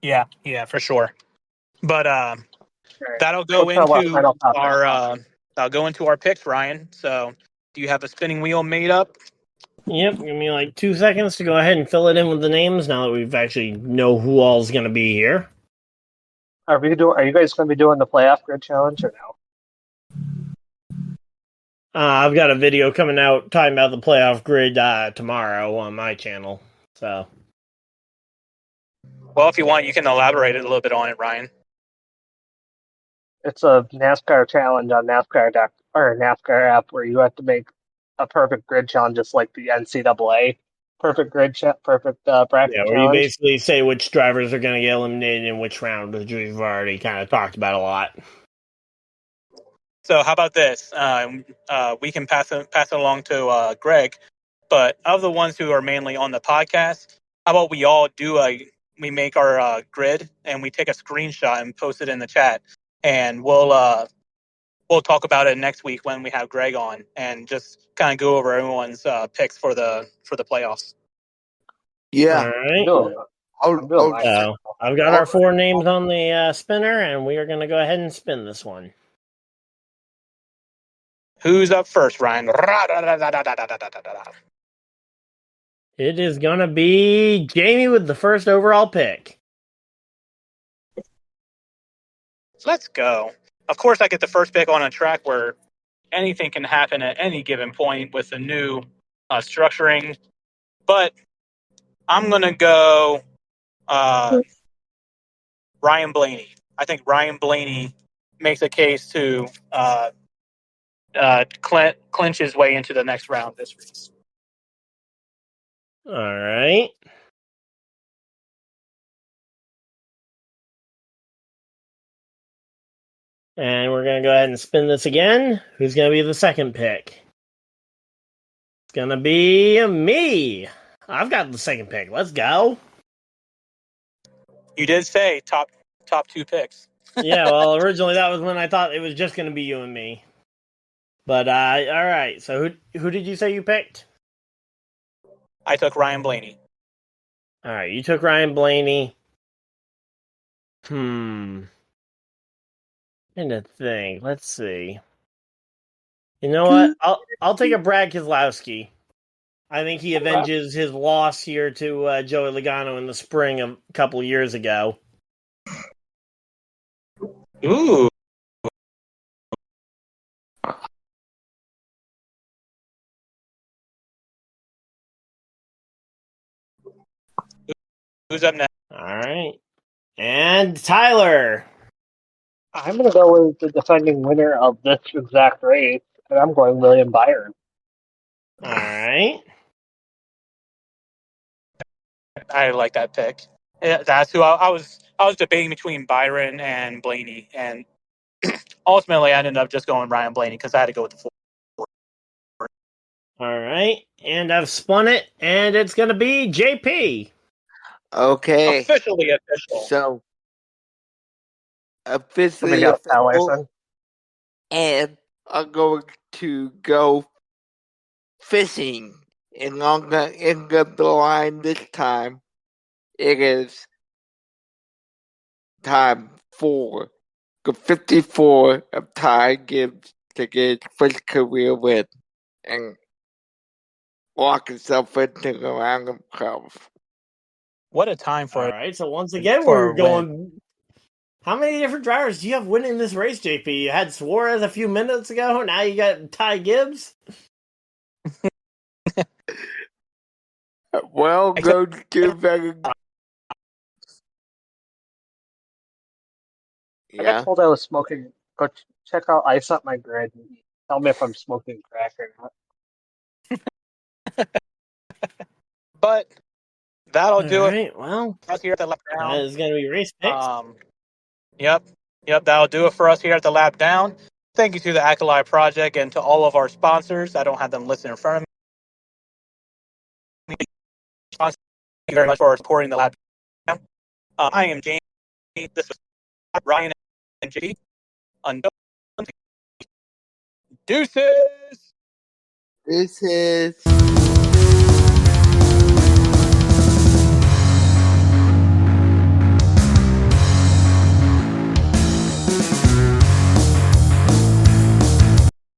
yeah, for sure. But Right. that'll go Let's talk about into final top. our picks, Ryan. So do you have a spinning wheel made up? Yep, give me like 2 seconds to go ahead and fill it in with the names now that we've actually know who all's going to be here. Are you guys going to be doing the playoff grid challenge or no? I've got a video coming out talking about the playoff grid tomorrow on my channel. So, Well, if you want, you can elaborate a little bit on it, Ryan. It's a NASCAR challenge on NASCAR app where you have to make a perfect grid challenge, just like the NCAA perfect bracket yeah, where you challenge. basically say which drivers are going to get eliminated in which round, which we've already kind of talked about a lot. So how about this? We can pass it along to Greg. But of the ones who are mainly on the podcast, how about we make our grid and we take a screenshot and post it in the chat, and we'll talk about it next week when we have Greg on and just kind of go over everyone's picks for the playoffs. All Yeah. right. I'm doing mine. So, I've got our 4 names on the spinner, and we are going to go ahead and spin this one. Who's up first, Ryan? It is going to be Jayme with the first overall pick. Let's go. Of course, I get the first pick on a track where anything can happen at any given point with the new structuring. But I'm going to go Ryan Blaney. I think Ryan Blaney makes a case to clinch his way into the next round this race. All right. And we're going to go ahead and spin this again. Who's going to be the second pick? It's going to be me. I've got the second pick. Let's go. You did say top 2 picks. Yeah, well, originally that was when I thought it was just going to be you and me. But, all right. So who did you say you picked? I took Ryan Blaney. All right, you took Ryan Blaney. Trying to think. Let's see. You know what? I'll take a Brad Keselowski. I think he avenges his loss here to Joey Logano in the spring a couple years ago. Ooh. Who's up next? All right. And Tyler. I'm going to go with the defending winner of this exact race, and I'm going William Byron. All right. I like that pick. Yeah, that's who I was debating between Byron and Blaney, and ultimately I ended up just going Ryan Blaney because I had to go with the 4. All right. And I've spun it, and it's going to be JP. Okay. Officially official. So, officially Somebody got official. Allison. And I'm going to go fishing. And I'm going to end up the line this time. It is time for the 54 of Ty Gibbs to get his first career win and walk himself into the round of 12. What a time for All right. So once again, for we're a going. How many different drivers do you have winning this race, JP? You had Suarez a few minutes ago. Now you got Ty Gibbs. Well, go do better. I got Yeah. told I was smoking. Go check out Ice Up My Grid and tell me if I'm smoking crack or not. But that'll do it. Right. Well, For us here at the lap that down. is going to be race picks. Yep, that'll do it for us here at the lap down. Thank you to the Acolyte Project and to all of our sponsors. I don't have them listed in front of me. Thank you very much for supporting the lap down. I am Jayme. This was Ryan and JP. Until deuces. This is